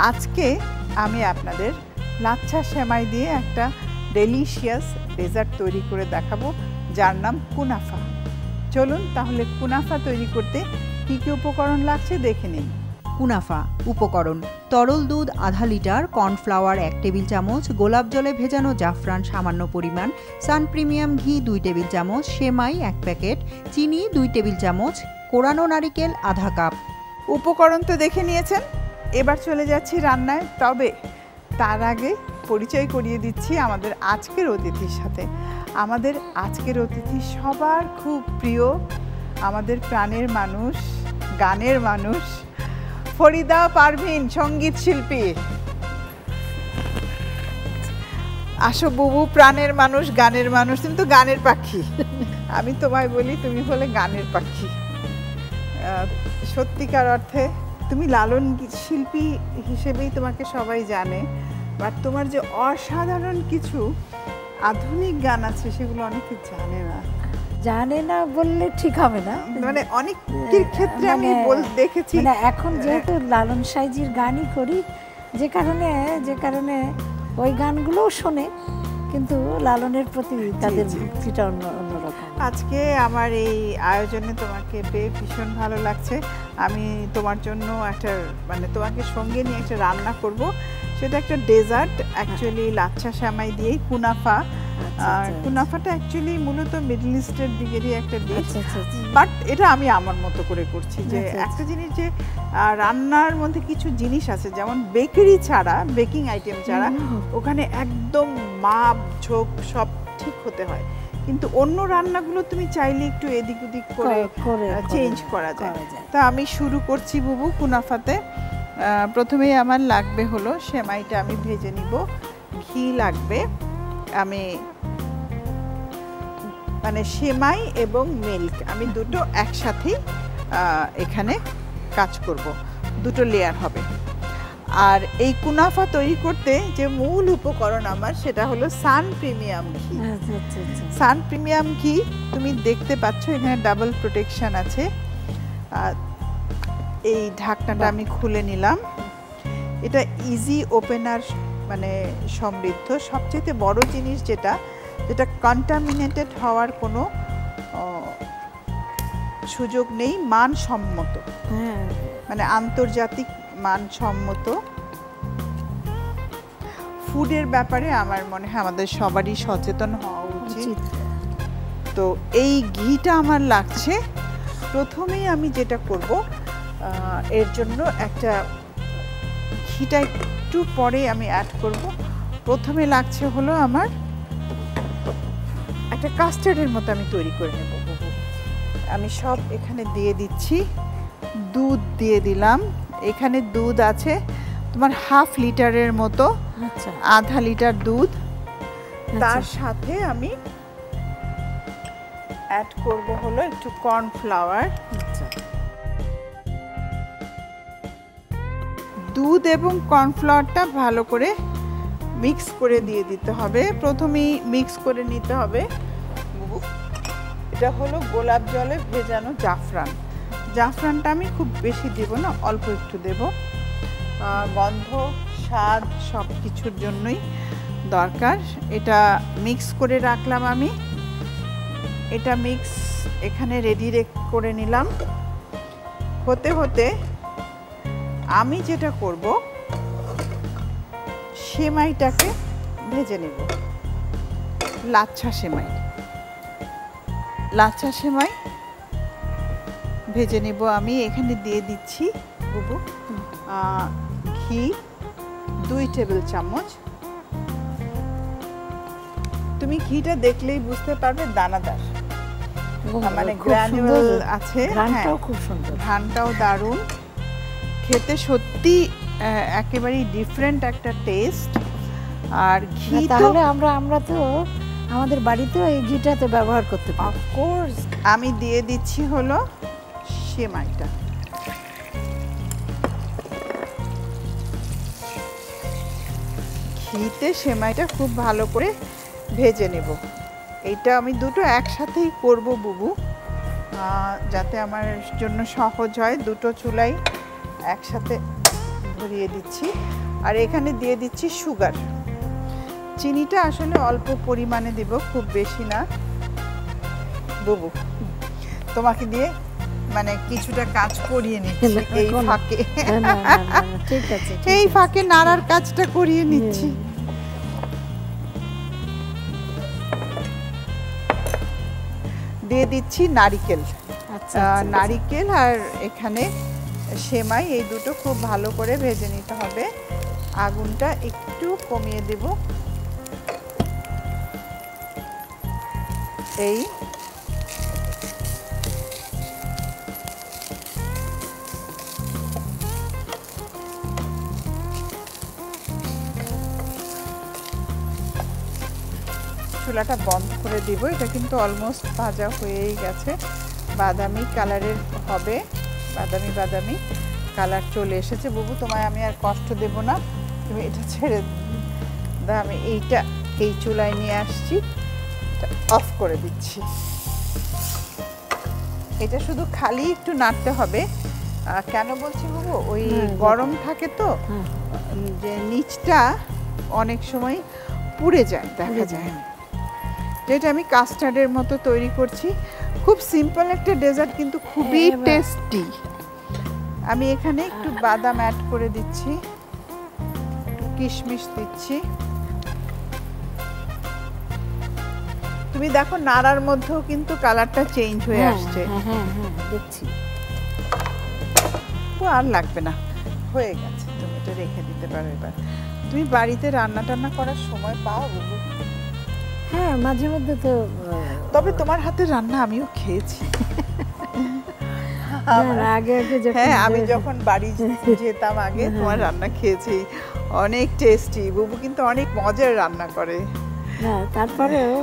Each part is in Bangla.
আজকে আমি আপনাদের লাচ্ছা সেমাই দিয়ে একটা ডেলিশিয়াস ডেজার্ট তৈরি করে দেখাবো, যার নাম কুনাফা। চলুন তাহলে কুনাফা তৈরি করতে কী কী উপকরণ লাগছে দেখে নিন। কুনাফা উপকরণ: তরল দুধ আধা লিটার, কর্নফ্লাওয়ার 1 টেবিল চামচ, গোলাপ জলে ভেজানো জাফরান সামান্য পরিমাণ, সান প্রিমিয়াম ঘি 2 টেবিল চামচ, সেমাই 1 প্যাকেট, চিনি 2 টেবিল চামচ, কোরানো নারিকেল আধা কাপ। উপকরণ তো দেখে নিয়েছেন, এবার চলে যাচ্ছি রান্নায়। তবে তার আগে পরিচয় করিয়ে দিচ্ছি আমাদের আজকের অতিথির সাথে। আমাদের আজকের অতিথি সবার খুব প্রিয়, আমাদের প্রাণের মানুষ, গানের মানুষ, ফরিদা পারভিন, সঙ্গীত শিল্পী। আসো বুবু, প্রাণের মানুষ, গানের মানুষ, তুমি তো গানের পাখি। আমি তোমায় বলি তুমি হলে গানের পাখি। সত্যিকার অর্থে তুমি লালন শিল্পী হিসেবেই তোমাকে সবাই জানে, বাট তোমার যে অসাধারণ কিছু আধুনিক গান আছে সেগুলো অনেকে জানে না বললে ঠিক হবে না, মানে অনেকের ক্ষেত্রে আমি দেখেছি। মানে এখন যেহেতু লালন সাইজির গানই করি, যে কারণে ওই গানগুলোও শোনে, কিন্তু লালনের প্রতি তাদের ভক্তিটা অন্যরকম। আজকে আমার এই আয়োজনে তোমাকে পেয়ে ভীষণ ভালো লাগছে। আমি তোমার জন্য তোমাকে সঙ্গে নিয়ে একটা রান্না করব, সেটা একটা ডেজার্ট, অ্যাকচুয়ালি লাচ্ছা সেমাই দিয়েই কুনাফা। কুনাফাটা অ্যাকচুয়ালি মূলত মিডল ইস্টের দিকেরই একটা ডিশ, বাট এটা আমি আমার মতো করে করছি। যে একটা জিনিস, যে রান্নার মধ্যে কিছু জিনিস আছে, যেমন বেকারি ছাড়া, বেকিং আইটেম ছাড়া ওখানে একদম মাপ ঝোঁক সব ঠিক হতে হয়, কিন্তু অন্য রান্নাগুলো তুমি চাইলে একটু এদিক ওদিক করে চেঞ্জ করা যায়। তা আমি শুরু করছি বুবু কুনাফাতে। প্রথমেই আমার লাগবে হলো সেমাইটা আমি ভেজে নিব, ঘি লাগবে। আমি সেমাই এবং মিল্ক আমি দুটো একসাথেই এখানে কাজ করব, দুটো লেয়ার হবে। আর এই কুনাফা তৈরি করতে যে মূল উপকরণ আমার, সেটা হলো সান প্রিমিয়াম ঘি। সান প্রিমিয়াম ঘি তুমি দেখতে পাচ্ছ এখানে ডাবল প্রোটেকশন আছে। এই ঢাকনাটা আমি খুলে নিলাম। এটা ইজি ওপেনার সমৃদ্ধ। সবচেয়ে বড় জিনিস যেটা কন্টামিনেটেড হওয়ার কোনো সুযোগ নেই, মানসম্মত, আন্তর্জাতিক মানসম্মত ফুডের ব্যাপারে আমার মনে হয় আমাদের সবারই সচেতন হওয়া উচিত। তো এই ঘিটা আমার লাগছে। প্রথমেই আমি যেটা করব, এর জন্য ঘিটা একটু পরে আমি অ্যাড করব। প্রথমে লাগছে হলো আমার একটা কাস্টার্ডের মতো আমি তৈরি করে নেব। আমি সব এখানে দিয়ে দিচ্ছি। দুধ দিয়ে দিলাম, এখানে দুধ আছে তোমার হাফ লিটারের মতো, আধা লিটার দুধ। তার সাথে আমি অ্যাড করব হলো একটু কর্নফ্লাওয়ার। দুধ এবং কর্নফ্লাওয়ারটা ভালো করে মিক্স করে দিয়ে দিতে হবে। প্রথমেই মিক্স করে নিতে হবে। এটা হলো গোলাপ জলে ভেজানো জাফরান। জাফরানটা আমি খুব বেশি দেব না, অল্প একটু দেব। গন্ধ, স্বাদ সব কিছুর জন্যই দরকার। এটা মিক্স করে রাখলাম আমি। এটা মিক্স এখানে রেডি করে নিলাম। হতে হতে আমি যেটা করব, সেমাইটাকে ভেজে নেব। লাচ্ছা সেমাই ভেজে নেব আমি। এখানে দিয়ে দিচ্ছি বুবু ঘি 2 টেবিল চামচ। তুমি ঘিটা দেখলেই বুঝতে পারবে দানাদার, গ্রানুল আছে। খুব সুন্দর, ঘ্রাণটাও দারুণ, খেতে সত্যি একেবারেই ডিফারেন্ট একটা টেস্ট। আর ঘি তাহলে আমরা তো আমাদের বাড়িতেও এই ঘিটা তো ব্যবহার করতে পারি। অফকোর্স। আমি দিয়ে দিচ্ছি হলো সেমাইটা। ঘিতে সেমাইটা খুব ভালো করে ভেজে নেব। এইটা আমি দুটো একসাথেই করব বুবু, যাতে আমার জন্য সহজ হয়। দুটো চুলাই একসাথে ধরিয়ে দিচ্ছি। আর এখানে দিয়ে দিচ্ছি সুগার। চিনিটা আসলে অল্প পরিমাণে দিব, খুব বেশি না। বুবু, তোমাকে দিয়ে মানে কিছুটা কাজ করিয়ে নিচ্ছি এই ফাঁকে। ঠিক আছে, এই ফাঁকে নাড়ার কাজটা করিয়ে নিচ্ছি। দিয়ে দিচ্ছি নারিকেল। নারিকেল আর এখানে সেমাই, এই দুটো খুব ভালো করে ভেজে নিতে হবে। আগুনটা একটু কমিয়ে দেব। এই চুলাটা বন্ধ করে দিব। এটা কিন্তু অলমোস্ট ভাজা হয়েই গেছে, বাদামি কালারের হবে, বাদামি বাদামি কালার চলে এসেছে। বুবু, তোমায় আমি আর কষ্ট দেব না, তুমি এটা ছেড়ে দাও। আমি এইটা এই চুলায় নিয়ে আসছি, এটা অফ করে দিচ্ছি। এটা শুধু খালি একটু নাড়তে হবে। কেন বলছি বুবু, ওই গরম থাকে তো, যে নিচটা অনেক সময় পুড়ে যায়, দেখা যায়। যেটা আমি কাস্টার্ডের মতো তৈরি করছি, খুব সিম্পল একটা ডেজার্ট, কিন্তু খুবই টেস্টি। আমি এখানে একটু বাদাম অ্যাড করে দিচ্ছি, একটু কিশমিশ দিচ্ছি। তুমি দেখো নাড়ার মধ্যেও কিন্তু কালারটা চেঞ্জ হয়ে আসছে। দেখছি। আর লাগবে না, হয়ে গেছে। তুমি তো রেখে দিতে পারো। এবার তুমি বাড়িতে রান্না টান্না করার সময় পাও বুবু? হ্যাঁ, মাঝে মধ্যে তো। তবে তোমার হাতের রান্না আমিও খেয়েছি। হ্যাঁ, আমি যখন বাড়ি যেতাম আগে, তোমার রান্না খেয়েছি, অনেক টেস্টি। বুবু কিন্তু অনেক মজার রান্না করে। হ্যাঁ, তারপরেও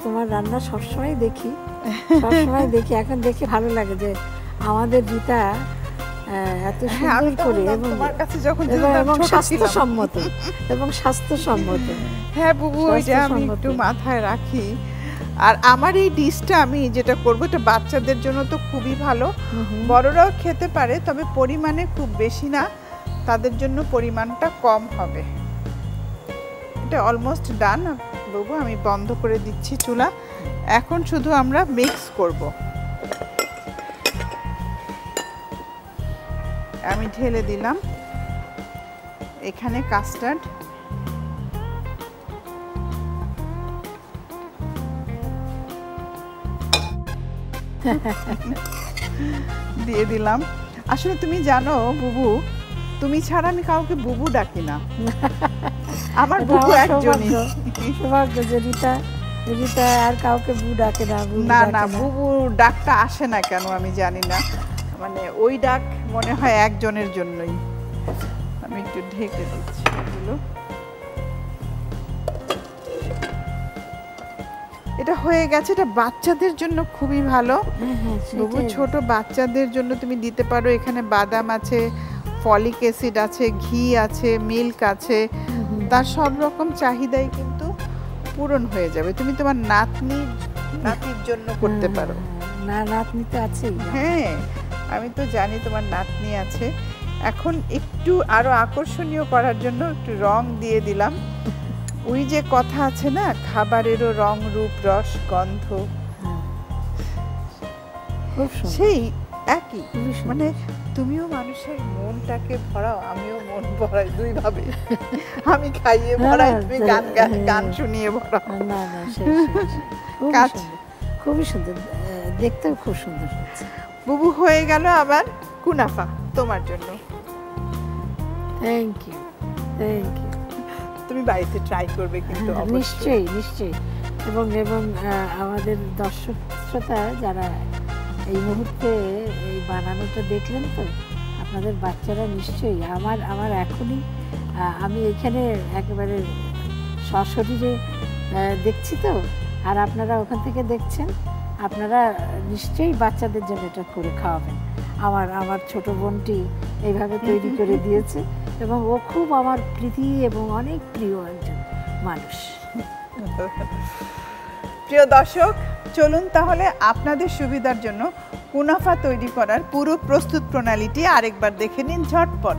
তোমার রান্না সবসময় দেখি। এখন দেখি ভালো লাগে যে আমাদের রিতা এত সুন্দর করে এবং স্বাস্থ্যসম্মত। হ্যাঁ বুবু, ওইটা আমি একটু মাথায় রাখি। আর আমার এই ডিশটা আমি যেটা করব, এটা বাচ্চাদের জন্য তো খুবই ভালো, বড়রাও খেতে পারে, তবে পরিমাণে খুব বেশি না, তাদের জন্য পরিমাণটা কম হবে। এটা অলমোস্ট ডান বাবু, আমি বন্ধ করে দিচ্ছি চুলা। এখন শুধু আমরা মিক্স করব। আমি ঢেলে দিলাম এখানে কাস্টার্ড। দিয়ে দিলাম। আসলে তুমি জানো বুবু, তুমি ছাড়া আমি কাউকে বুবু ডাকি না। আমার বুবু একজনই। সৌভাগ্য যে রিতা আর কাউকে বুবু ডাকে না। না, বুবু ডাকটা আসে না কেন আমি জানি না, মানে ওই ডাক মনে হয় একজনের জন্যই। আমি একটু ঢেকে দিচ্ছি এগুলো। এটা হয়ে গেছে। এটা বাচ্চাদের জন্য খুবই ভালো বুবু, ছোট বাচ্চাদের জন্য তুমি দিতে পারো। এখানে বাদাম আছে, ফলিক অ্যাসিড আছে, ঘি আছে, মিল্ক আছে, তার সব রকম চাহিদাই কিন্তু পূরণ হয়ে যাবে। তুমি তোমার নাতির জন্য করতে পারো। না, নাতনি তো আছেই। হ্যাঁ, আমি তো জানি তোমার নাতনি আছে। এখন একটু আরো আকর্ষণীয় করার জন্য একটু রং দিয়ে দিলাম। ওই যে কথা আছে না, খাবারেরও রং, রূপ, রস, গন্ধ, সেই একই। মানে তুমিও মানুষের মনটাকে ভরাও, আমিও মন ভরাই, দুই ভাবে। আমি খাইয়ে ভরাই, তুমি গান শুনিয়ে ভরাও। খুবই সুন্দর, দেখতেও খুব সুন্দর হচ্ছে। বুবু, হয়ে গেল আবার কুনাফা তোমার জন্য। Thank you. তুমি বাড়িতে ট্রাই করবে কিন্তু নিশ্চয়ই। এবং আমাদের দর্শক শ্রোতা যারা এই মুহূর্তে এই বানানোটা দেখলেন, তো আপনাদের বাচ্চারা নিশ্চয়ই আমার এখনই আমি এখানে একেবারে সশরীরে দেখছি তো, আর আপনারা ওখান থেকে দেখছেন। আপনারা নিশ্চয়ই বাচ্চাদের জন্য এটা করে খাওয়াবেন। আমার ছোট বোনটি এইভাবে তৈরি করে দিয়েছে, এবং ও খুব আমার প্রীতি এবং অনেক প্রিয় একজন মানুষ। প্রিয় দর্শক, চলুন তাহলে আপনাদের সুবিধার জন্য কুনাফা তৈরি করার পুরো প্রস্তুত প্রণালীটি আরেকবার দেখে নিন ঝটপট।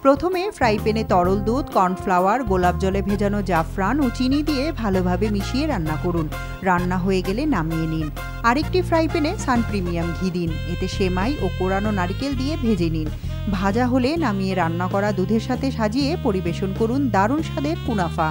প্রথমে ফ্রাই প্যানে তরল দুধ, কর্নফ্লাওয়ার, গোলাপ জলে ভেজানো জাফরান ও চিনি দিয়ে ভালোভাবে মিশিয়ে রান্না করুন। রান্না হয়ে গেলে নামিয়ে নিন। আরেকটি ফ্রাই প্যানে সান প্রিমিয়াম ঘি দিন। এতে সেমাই ও কোরানো নারকেল দিয়ে ভেজে নিন। ভাজা হলে নামিয়ে রান্না করা দুধের সাথে সাজিয়ে পরিবেশন করুন দারুণ স্বাদের কুনাফা।